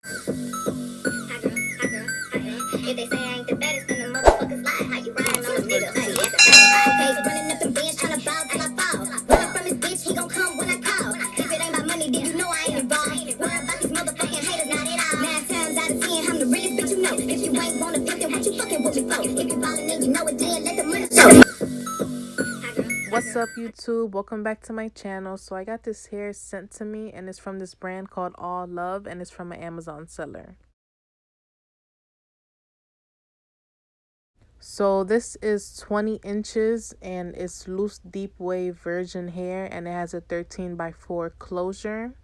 If they say I ain't the baddest, then the motherfuckers lie. How you riding on a nigga? Hey, that's a fact. Okay, running up them bands, tryna ball till I fall. Running from his bitch, he gon' come when I call. If it ain't about money, then you know I ain't involved. Worry about these motherfucking haters, not at all. 9 times out of 10, I'm the realest bitch you know. If you ain't wanna pick, then what you fucking with me for? If you ballin' and you know it, then let the money show. What's up, YouTube? Welcome back to my channel. So I got this hair sent to me, and it's from this brand called Allove, and it's from an Amazon seller. So this is 20 inches, and it's loose deep wave virgin hair, and it has a 13x4 closure.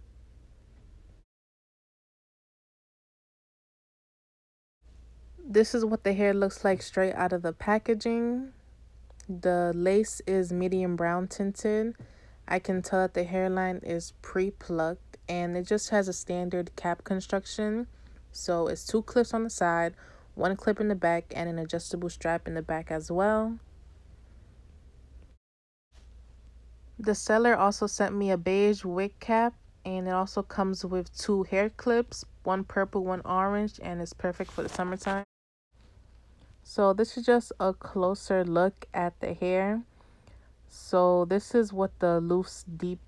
This is what the hair looks like straight out of the packaging. The lace is medium brown tinted. I can tell that the hairline is pre-plucked, and it just has a standard cap construction. So it's 2 clips on the side, 1 clip in the back, and an adjustable strap in the back as well. The seller also sent me a beige wig cap, and it also comes with 2 hair clips, 1 purple, 1 orange, and it's perfect for the summertime. So this is just a closer look at the hair. So this is what the loose deep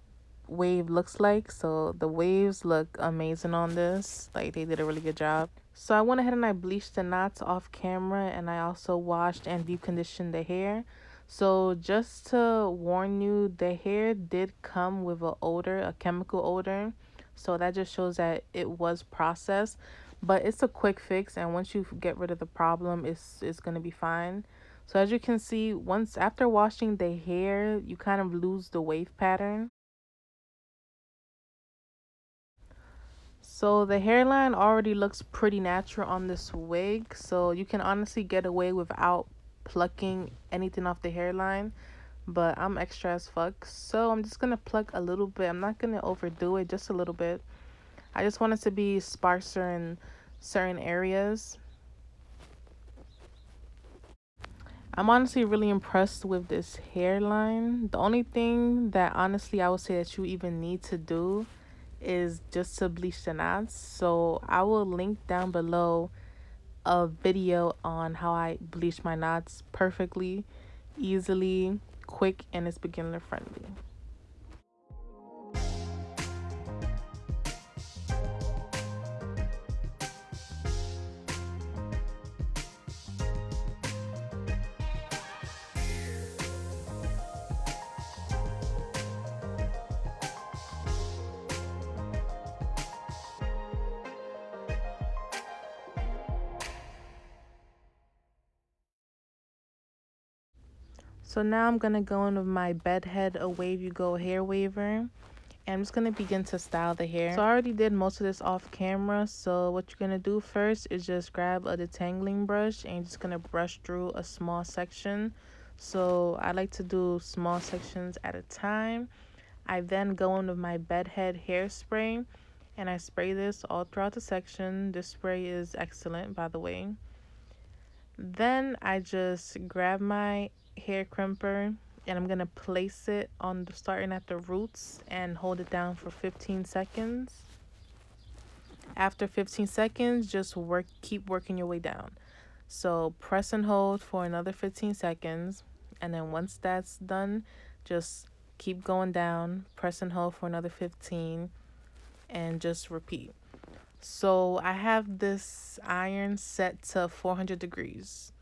wave looks like. So the waves look amazing on this. Like, they did a really good job. So I went ahead and I bleached the knots off camera, and I also washed and deep conditioned the hair. So just to warn you, the hair did come with a odor, a chemical odor. So that just shows that it was processed, but it's a quick fix, and once you get rid of the problem, it's going to be fine. So as you can see, once after washing the hair, you kind of lose the wave pattern. So the hairline already looks pretty natural on this wig, so you can honestly get away without plucking anything off the hairline, but I'm extra as fuck, so I'm just gonna pluck a little bit. I'm not gonna overdo it, just a little bit. I just want it to be sparser in certain areas. I'm honestly really impressed with this hairline. The only thing that honestly I would say that you even need to do is just to bleach the knots. So I will link down below a video on how I bleach my knots perfectly, easily, quick, and it's beginner friendly. So now I'm gonna go in with my Bedhead A Wave You Go hair waver. And I'm just going to begin to style the hair. So I already did most of this off camera. So what you're going to do first is just grab a detangling brush, and you're just going to brush through a small section. So I like to do small sections at a time. I then go in with my Bedhead hairspray, and I spray this all throughout the section. This spray is excellent, by the way. Then I just grab my hair crimper, and I'm gonna place it on the starting at the roots and hold it down for 15 seconds. After 15 seconds, just keep working your way down. So press and hold for another 15 seconds, and then once that's done, just keep going down, press and hold for another 15, and just repeat. So I have this iron set to 400 degrees.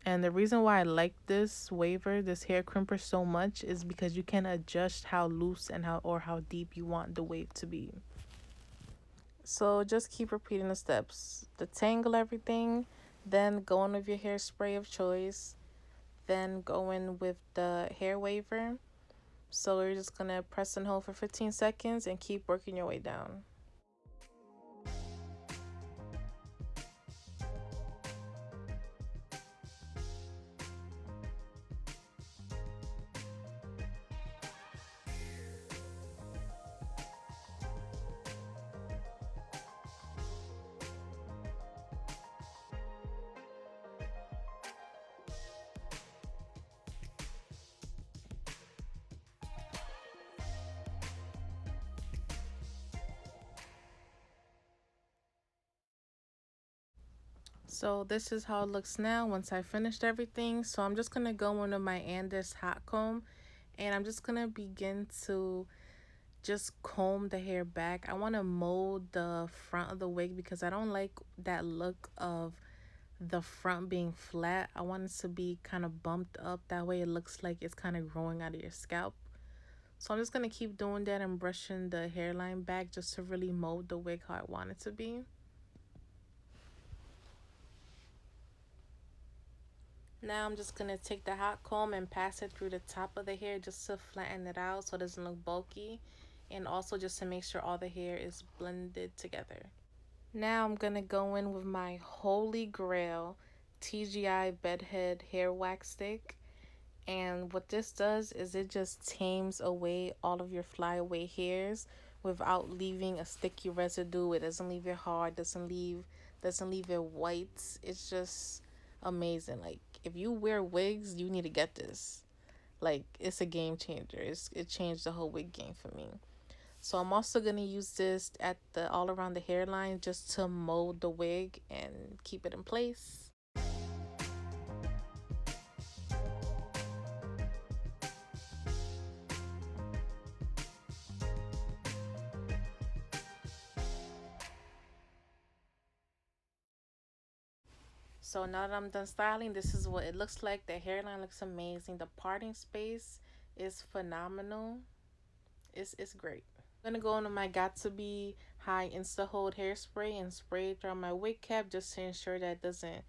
And the reason why I like this waver, this hair crimper so much, is because you can adjust how loose and how deep you want the wave to be. So just keep repeating the steps. Detangle everything, then go in with your hairspray of choice, then go in with the hair waver. So you're just gonna press and hold for 15 seconds and keep working your way down. So this is how it looks now once I finished everything. So I'm just gonna go into my Andis hot comb, and I'm just gonna begin to just comb the hair back. I want to mold the front of the wig because I don't like that look of the front being flat. I want it to be kind of bumped up. That way it looks like it's kind of growing out of your scalp. So I'm just going to keep doing that and brushing the hairline back just to really mold the wig how I want it to be. Now I'm just going to take the hot comb and pass it through the top of the hair just to flatten it out so it doesn't look bulky, and also just to make sure all the hair is blended together. Now I'm going to go in with my Holy Grail TGI Bedhead Hair Wax Stick. And what this does is it just tames away all of your flyaway hairs without leaving a sticky residue. It doesn't leave it hard, doesn't leave it white. It's just amazing. Like, if you wear wigs, you need to get this. Like, it's a game changer. It changed the whole wig game for me. So I'm also gonna use this at the all around the hairline just to mold the wig and keep it in place. So now that I'm done styling, this is what it looks like. The hairline looks amazing. The parting space is phenomenal. It's great. I'm gonna go into my Got To Be High Insta Hold hairspray and spray it around my wig cap just to ensure that it doesn't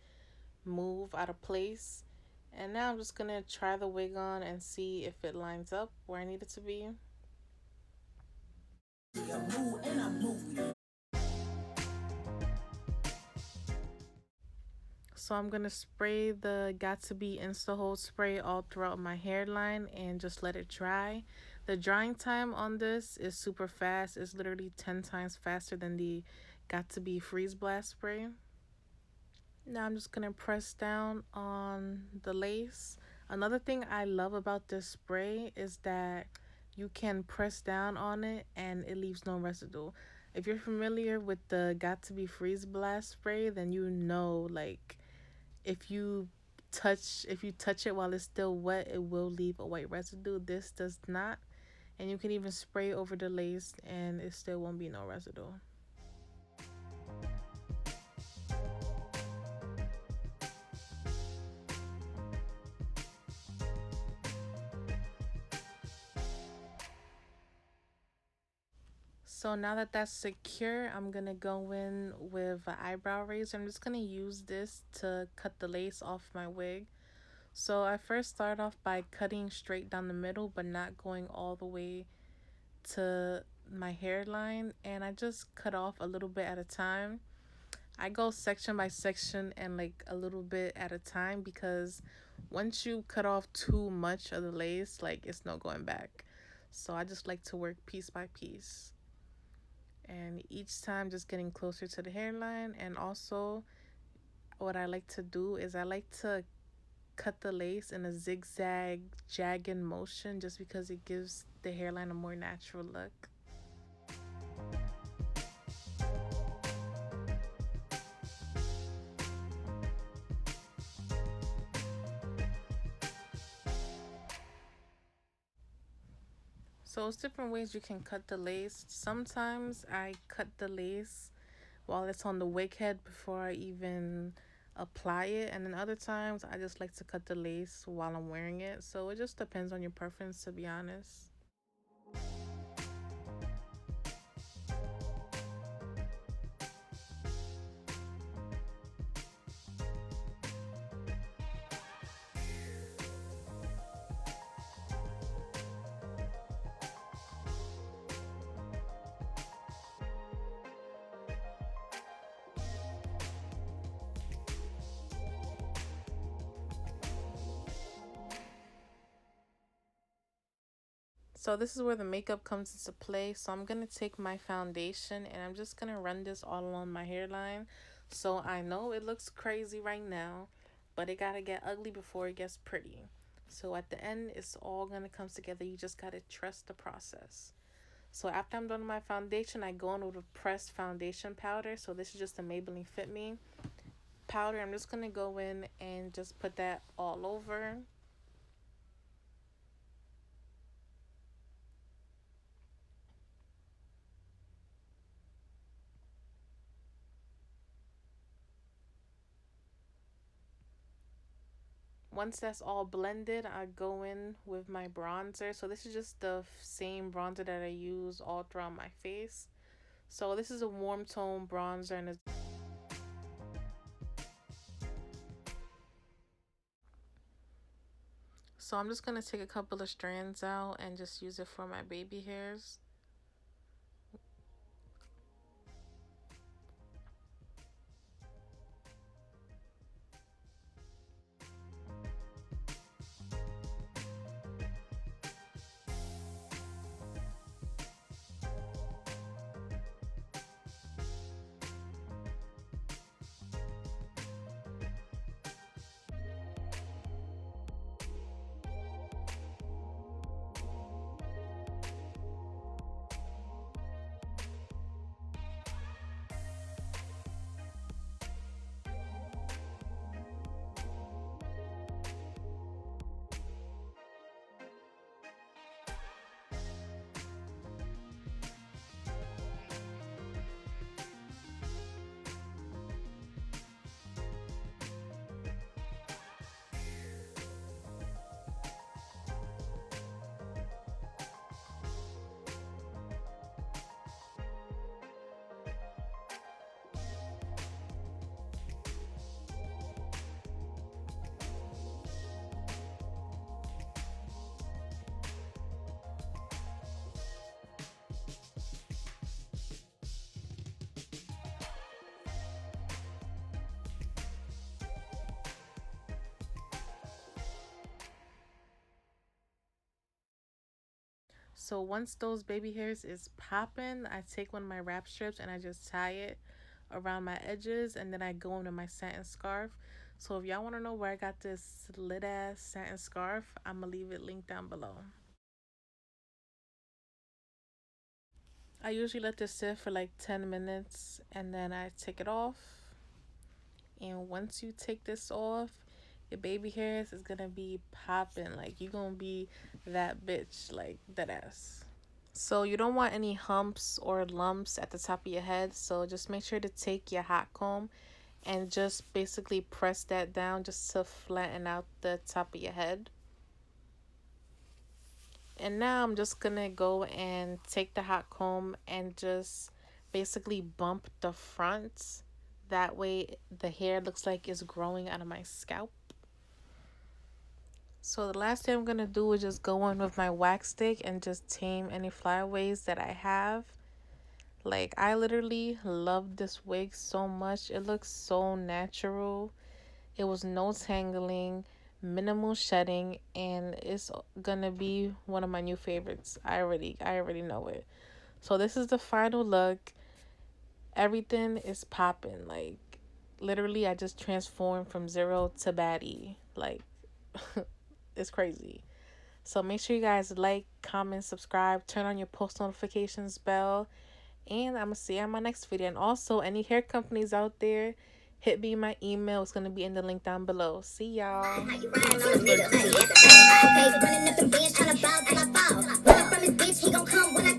move out of place. And now I'm just gonna try the wig on and see if it lines up where I need it to be. So I'm going to spray the Got To Be Insta Hold spray all throughout my hairline and just let it dry. The drying time on this is super fast. It's literally 10 times faster than the Got To Be Freeze Blast spray. Now I'm just going to press down on the lace. Another thing I love about this spray is that you can press down on it and it leaves no residue. If you're familiar with the Got To Be Freeze Blast spray, then you know, like, if you touch it while it's still wet, it will leave a white residue. This does not, and you can even spray over the lace and it still won't be no residue. So now that that's secure, I'm gonna go in with an eyebrow razor. I'm just gonna use this to cut the lace off my wig. So I first start off by cutting straight down the middle but not going all the way to my hairline, and I just cut off a little bit at a time. I go section by section and like a little bit at a time because once you cut off too much of the lace, like, it's no going back. So I just like to work piece by piece. And each time just getting closer to the hairline. And also what I like to do is I like to cut the lace in a zigzag jagged motion just because it gives the hairline a more natural look. So it's different ways you can cut the lace. Sometimes I cut the lace while it's on the wig head before I even apply it, and then other times I just like to cut the lace while I'm wearing it. So it just depends on your preference, to be honest. So this is where the makeup comes into play. So I'm going to take my foundation and I'm just going to run this all along my hairline. So I know it looks crazy right now, but it got to get ugly before it gets pretty. So at the end, it's all going to come together. You just got to trust the process. So after I'm done with my foundation, I go in with a pressed foundation powder. So this is just a Maybelline Fit Me. powder. I'm just gonna go in and just put that all over. Once that's all blended, I go in with my bronzer. So this is just the same bronzer that I use all throughout my face. So this is a warm tone bronzer, and it's so I'm just gonna take a couple of strands out and just use it for my baby hairs. So once those baby hairs is popping, I take one of my wrap strips and I just tie it around my edges, and then I go into my satin scarf. So if y'all want to know where I got this lit ass satin scarf, I'm gonna leave it linked down below. I usually let this sit for like 10 minutes and then I take it off. And once you take this off, your baby hairs is gonna be popping. Like, you gonna be that bitch, like that ass. So you don't want any humps or lumps at the top of your head. So just make sure to take your hot comb and just basically press that down just to flatten out the top of your head. And now I'm just gonna go and take the hot comb and just basically bump the front. That way the hair looks like it's growing out of my scalp. So the last thing I'm gonna do is just go in with my wax stick and just tame any flyaways that I have. Like, I literally love this wig so much. It looks so natural. It was no tangling, minimal shedding, and it's gonna be one of my new favorites. I already know it. So this is the final look. Everything is popping. Like, literally I just transformed from zero to baddie. Like, it's crazy. So make sure you guys like, comment, subscribe, turn on your post notifications bell, and I'm gonna see you on my next video. And also, any hair companies out there, hit me my email. It's gonna be in the link down below. See y'all. How you riding on a nigga? Hey, running up them bands, tryna bow till I fall. Run up from his bitch, he gon' come when I